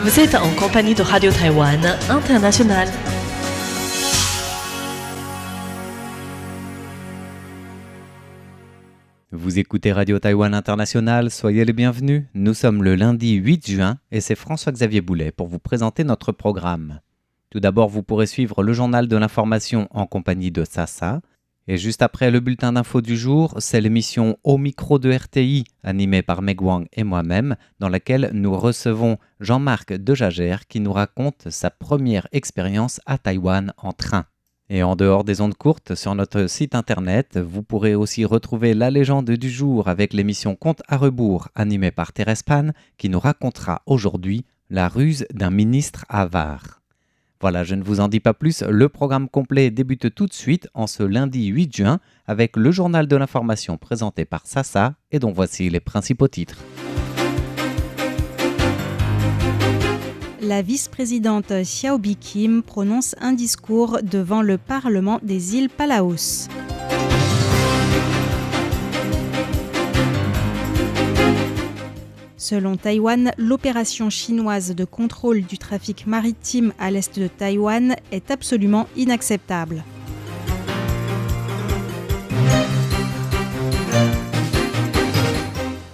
Vous êtes en compagnie de Radio Taïwan International. Vous écoutez Radio Taïwan International, soyez les bienvenus. Nous sommes le lundi 8 juin et c'est François-Xavier Boulet pour vous présenter notre programme. Tout d'abord, vous pourrez suivre le journal de l'information en compagnie de Sasa. Et juste après le bulletin d'info du jour, c'est l'émission Au micro de RTI, animée par Meg Wang et moi-même, dans laquelle nous recevons Jean-Marc Dejagère qui nous raconte sa première expérience à Taïwan en train. Et en dehors des ondes courtes, sur notre site internet, vous pourrez aussi retrouver la légende du jour avec l'émission Compte à rebours, animée par Thérèse Pan, qui nous racontera aujourd'hui la ruse d'un ministre avare. Voilà, je ne vous en dis pas plus, le programme complet débute tout de suite en ce lundi 8 juin avec le journal de l'information présenté par Sasa et dont voici les principaux titres. La vice-présidente Xiaobi Kim prononce un discours devant le Parlement des îles Palaos. Selon Taïwan, l'opération chinoise de contrôle du trafic maritime à l'est de Taïwan est absolument inacceptable.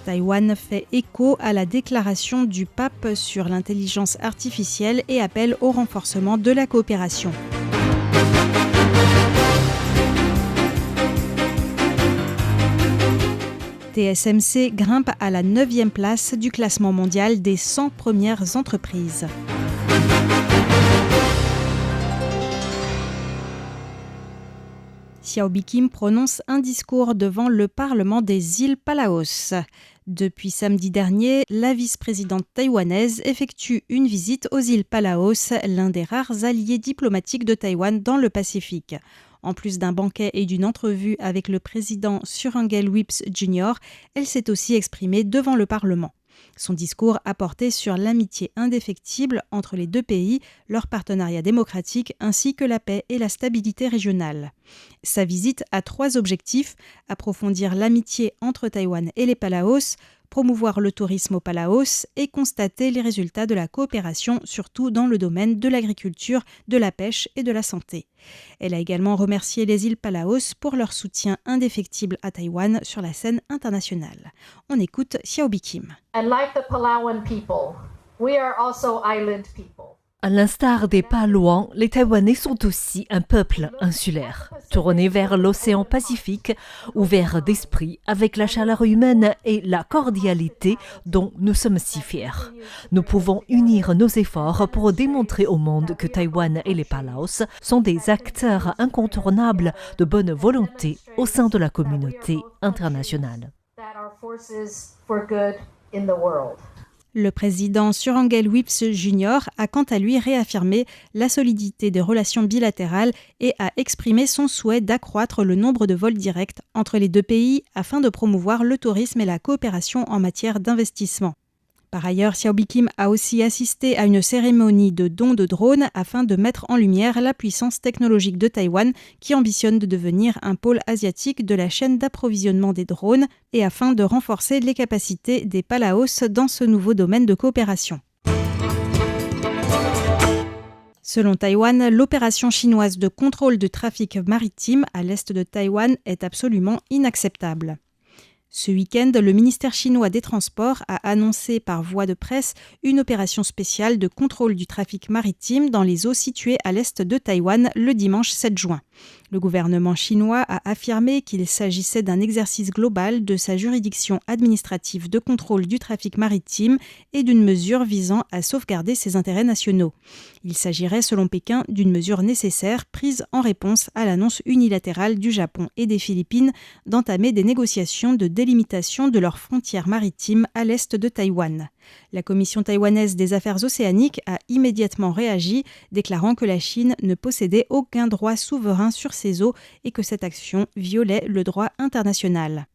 Taïwan fait écho à la déclaration du pape sur l'intelligence artificielle et appelle au renforcement de la coopération. TSMC grimpe à la 9e place du classement mondial des 100 premières entreprises. Xiaobi Kim prononce un discours devant le Parlement des îles Palaos. Depuis samedi dernier, la vice-présidente taïwanaise effectue une visite aux îles Palaos, l'un des rares alliés diplomatiques de Taïwan dans le Pacifique. En plus d'un banquet et d'une entrevue avec le président Surangel Whips Jr., elle s'est aussi exprimée devant le Parlement. Son discours a porté sur l'amitié indéfectible entre les deux pays, leur partenariat démocratique ainsi que la paix et la stabilité régionale. Sa visite a 3 objectifs: approfondir l'amitié entre Taïwan et les Palaos, promouvoir le tourisme aux Palaos et constater les résultats de la coopération, surtout dans le domaine de l'agriculture, de la pêche et de la santé. Elle a également remercié les îles Palaos pour leur soutien indéfectible à Taïwan sur la scène internationale. On écoute Xiaobi Kim. And like the Palawan people, we are also island people. À l'instar des Palouans, les Taïwanais sont aussi un peuple insulaire, tourné vers l'océan Pacifique, ouvert d'esprit avec la chaleur humaine et la cordialité dont nous sommes si fiers. Nous pouvons unir nos efforts pour démontrer au monde que Taïwan et les Palaos sont des acteurs incontournables de bonne volonté au sein de la communauté internationale. Le président Surangel Whips Jr. a quant à lui réaffirmé la solidité des relations bilatérales et a exprimé son souhait d'accroître le nombre de vols directs entre les deux pays afin de promouvoir le tourisme et la coopération en matière d'investissement. Par ailleurs, Xiaobi Kim a aussi assisté à une cérémonie de don de drones afin de mettre en lumière la puissance technologique de Taïwan qui ambitionne de devenir un pôle asiatique de la chaîne d'approvisionnement des drones et afin de renforcer les capacités des Palaos dans ce nouveau domaine de coopération. Selon Taïwan, l'opération chinoise de contrôle de trafic maritime à l'est de Taïwan est absolument inacceptable. Ce week-end, le ministère chinois des Transports a annoncé par voie de presse une opération spéciale de contrôle du trafic maritime dans les eaux situées à l'est de Taïwan le dimanche 7 juin. Le gouvernement chinois a affirmé qu'il s'agissait d'un exercice global de sa juridiction administrative de contrôle du trafic maritime et d'une mesure visant à sauvegarder ses intérêts nationaux. Il s'agirait, selon Pékin, d'une mesure nécessaire prise en réponse à l'annonce unilatérale du Japon et des Philippines d'entamer des négociations de délimitation de leurs frontières maritimes à l'est de Taïwan. La Commission taïwanaise des affaires océaniques a immédiatement réagi, déclarant que la Chine ne possédait aucun droit souverain sur ses eaux et que cette action violait le droit international.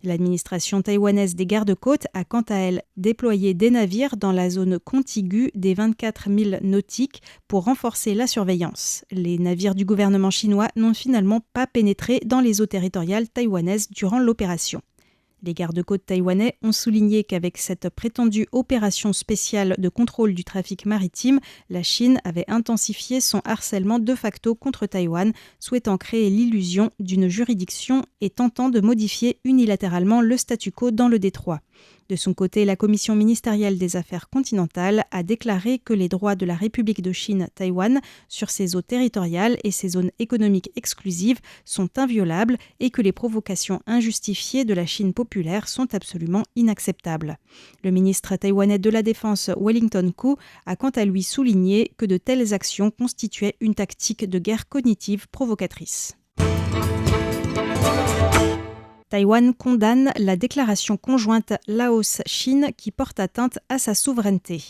L'administration taïwanaise des gardes-côtes a quant à elle déployé des navires dans la zone contiguë des 24 milles nautiques pour renforcer la surveillance. Les navires du gouvernement chinois n'ont finalement pas pénétré dans les eaux territoriales taïwanaises durant l'opération. Les gardes-côtes taïwanais ont souligné qu'avec cette prétendue opération spéciale de contrôle du trafic maritime, la Chine avait intensifié son harcèlement de facto contre Taïwan, souhaitant créer l'illusion d'une juridiction et tentant de modifier unilatéralement le statu quo dans le détroit. De son côté, la Commission ministérielle des Affaires continentales a déclaré que les droits de la République de Chine, Taïwan, sur ses eaux territoriales et ses zones économiques exclusives sont inviolables et que les provocations injustifiées de la Chine populaire sont absolument inacceptables. Le ministre taïwanais de la Défense, Wellington Koo, a quant à lui souligné que de telles actions constituaient une tactique de guerre cognitive provocatrice. Taïwan condamne la déclaration conjointe Laos-Chine qui porte atteinte à sa souveraineté.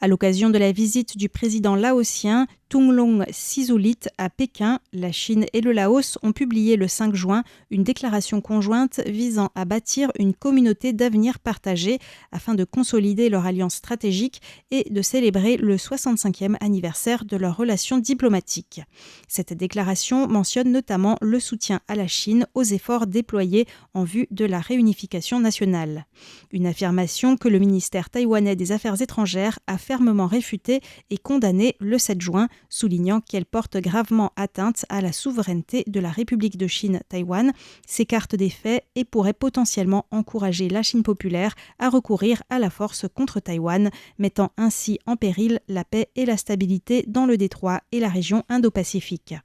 À l'occasion de la visite du président laotien Thongloun Sisoulith à Pékin, la Chine et le Laos ont publié le 5 juin une déclaration conjointe visant à bâtir une communauté d'avenir partagée afin de consolider leur alliance stratégique et de célébrer le 65e anniversaire de leurs relations diplomatiques. Cette déclaration mentionne notamment le soutien à la Chine aux efforts déployés en vue de la réunification nationale. Une affirmation que le ministère taïwanais des Affaires étrangères a fermement réfutée et condamnée le 7 juin, soulignant qu'elle porte gravement atteinte à la souveraineté de la République de Chine, Taïwan, s'écarte des faits et pourrait potentiellement encourager la Chine populaire à recourir à la force contre Taïwan, mettant ainsi en péril la paix et la stabilité dans le détroit et la région Indo-Pacifique.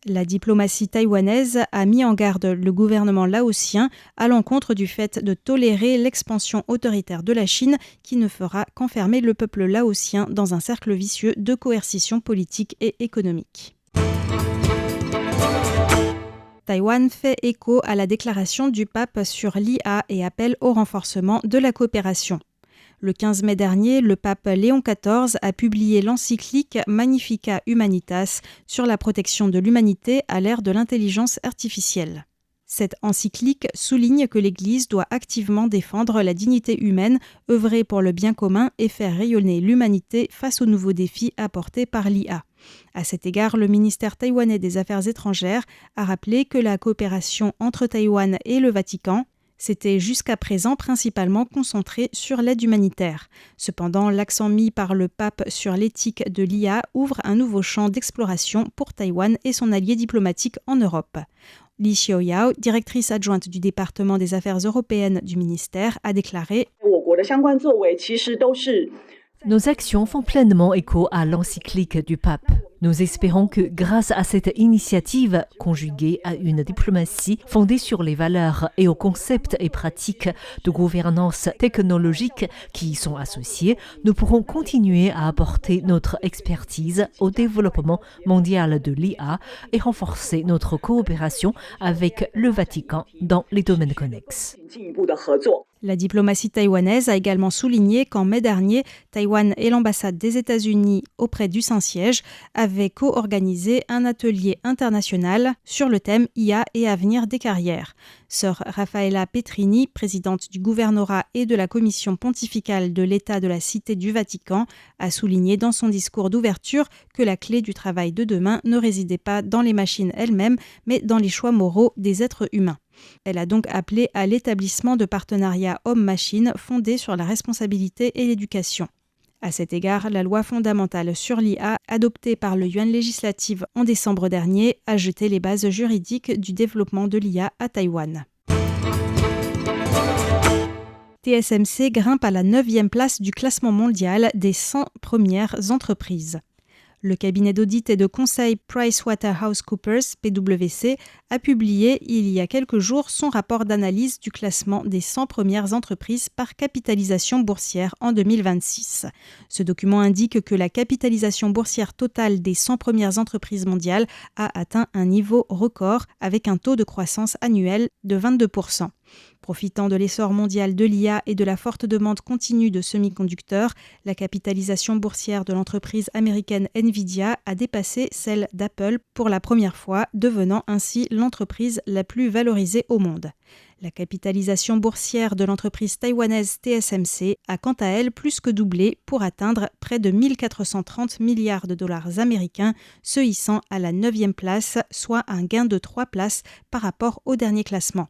La diplomatie taïwanaise a mis en garde le gouvernement laotien à l'encontre du fait de tolérer l'expansion autoritaire de la Chine qui ne fera qu'enfermer le peuple laotien dans un cercle vicieux de coercition politique et économique. Taïwan fait écho à la déclaration du pape sur l'IA et appelle au renforcement de la coopération. Le 15 mai dernier, le pape Léon XIV a publié l'encyclique Magnificat Humanitas sur la protection de l'humanité à l'ère de l'intelligence artificielle. Cette encyclique souligne que l'Église doit activement défendre la dignité humaine, œuvrer pour le bien commun et faire rayonner l'humanité face aux nouveaux défis apportés par l'IA. À cet égard, le ministère taïwanais des Affaires étrangères a rappelé que la coopération entre Taïwan et le Vatican s'était jusqu'à présent principalement concentré sur l'aide humanitaire. Cependant, l'accent mis par le pape sur l'éthique de l'IA ouvre un nouveau champ d'exploration pour Taïwan et son allié diplomatique en Europe. Li Xiaoyao, directrice adjointe du département des affaires européennes du ministère, a déclaré « Nos actions font pleinement écho à l'encyclique du pape. Nous espérons que grâce à cette initiative, conjuguée à une diplomatie fondée sur les valeurs et aux concepts et pratiques de gouvernance technologique qui y sont associés, nous pourrons continuer à apporter notre expertise au développement mondial de l'IA et renforcer notre coopération avec le Vatican dans les domaines connexes. » La diplomatie taïwanaise a également souligné qu'en mai dernier, Taïwan et l'ambassade des États-Unis auprès du Saint-Siège avaient co-organisé un atelier international sur le thème IA et avenir des carrières. Sœur Raffaella Petrini, présidente du gouvernorat et de la commission pontificale de l'État de la Cité du Vatican, a souligné dans son discours d'ouverture que la clé du travail de demain ne résidait pas dans les machines elles-mêmes, mais dans les choix moraux des êtres humains. Elle a donc appelé à l'établissement de partenariats homme-machine fondés sur la responsabilité et l'éducation. À cet égard, la loi fondamentale sur l'IA, adoptée par le Yuan législative en décembre dernier, a jeté les bases juridiques du développement de l'IA à Taïwan. TSMC grimpe à la 9e place du classement mondial des 100 premières entreprises. Le cabinet d'audit et de conseil PricewaterhouseCoopers, PwC, a publié il y a quelques jours son rapport d'analyse du classement des 100 premières entreprises par capitalisation boursière en 2026. Ce document indique que la capitalisation boursière totale des 100 premières entreprises mondiales a atteint un niveau record avec un taux de croissance annuel de 22%. Profitant de l'essor mondial de l'IA et de la forte demande continue de semi-conducteurs, la capitalisation boursière de l'entreprise américaine Nvidia a dépassé celle d'Apple pour la première fois, devenant ainsi l'entreprise la plus valorisée au monde. La capitalisation boursière de l'entreprise taïwanaise TSMC a quant à elle plus que doublé pour atteindre près de 1430 milliards de dollars américains, se hissant à la 9e place, soit un gain de 3 places par rapport au dernier classement.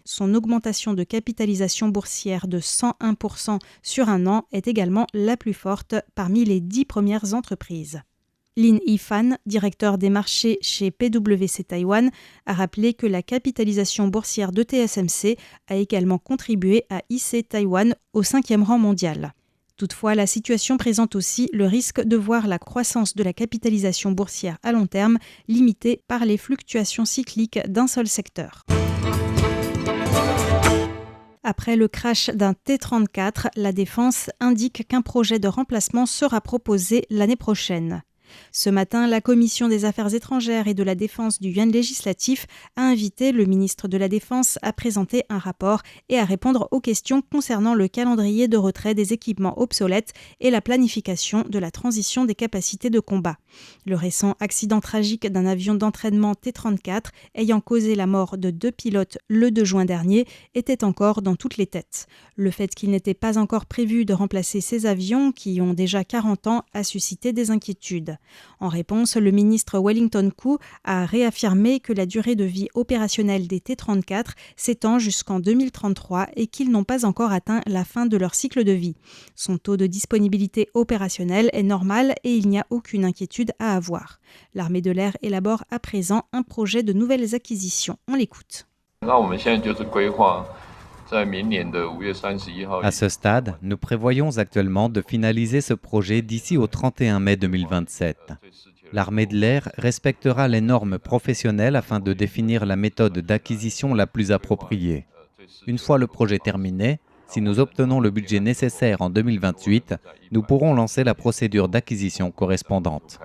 Son augmentation de capitalisation boursière de 101% sur un an est également la plus forte parmi les 10 premières entreprises. Lin Yifan, directeur des marchés chez PwC Taïwan, a rappelé que la capitalisation boursière de TSMC a également contribué à hisser Taïwan au 5e rang mondial. Toutefois, la situation présente aussi le risque de voir la croissance de la capitalisation boursière à long terme limitée par les fluctuations cycliques d'un seul secteur. Après le crash d'un T-34, la Défense indique qu'un projet de remplacement sera proposé l'année prochaine. Ce matin, la Commission des Affaires étrangères et de la Défense du Yuan législatif a invité le ministre de la Défense à présenter un rapport et à répondre aux questions concernant le calendrier de retrait des équipements obsolètes et la planification de la transition des capacités de combat. Le récent accident tragique d'un avion d'entraînement T-34 ayant causé la mort de 2 pilotes le 2 juin dernier était encore dans toutes les têtes. Le fait qu'il n'était pas encore prévu de remplacer ces avions, qui ont déjà 40 ans, a suscité des inquiétudes. En réponse, le ministre Wellington Koo a réaffirmé que la durée de vie opérationnelle des T-34 s'étend jusqu'en 2033 et qu'ils n'ont pas encore atteint la fin de leur cycle de vie. Son taux de disponibilité opérationnelle est normal et il n'y a aucune inquiétude à avoir. L'armée de l'air élabore à présent un projet de nouvelles acquisitions. On l'écoute. À ce stade, nous prévoyons actuellement de finaliser ce projet d'ici au 31 mai 2027. L'armée de l'air respectera les normes professionnelles afin de définir la méthode d'acquisition la plus appropriée. Une fois le projet terminé, si nous obtenons le budget nécessaire en 2028, nous pourrons lancer la procédure d'acquisition correspondante.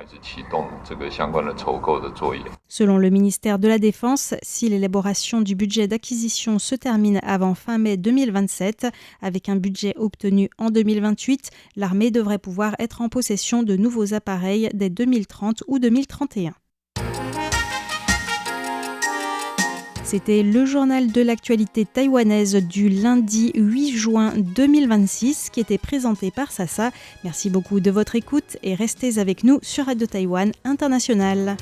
Selon le ministère de la Défense, si l'élaboration du budget d'acquisition se termine avant fin mai 2027, avec un budget obtenu en 2028, l'armée devrait pouvoir être en possession de nouveaux appareils dès 2030 ou 2031. C'était le journal de l'actualité taïwanaise du lundi 8 juin 2026 qui était présenté par Sasa. Merci beaucoup de votre écoute et restez avec nous sur Radio Taïwan International.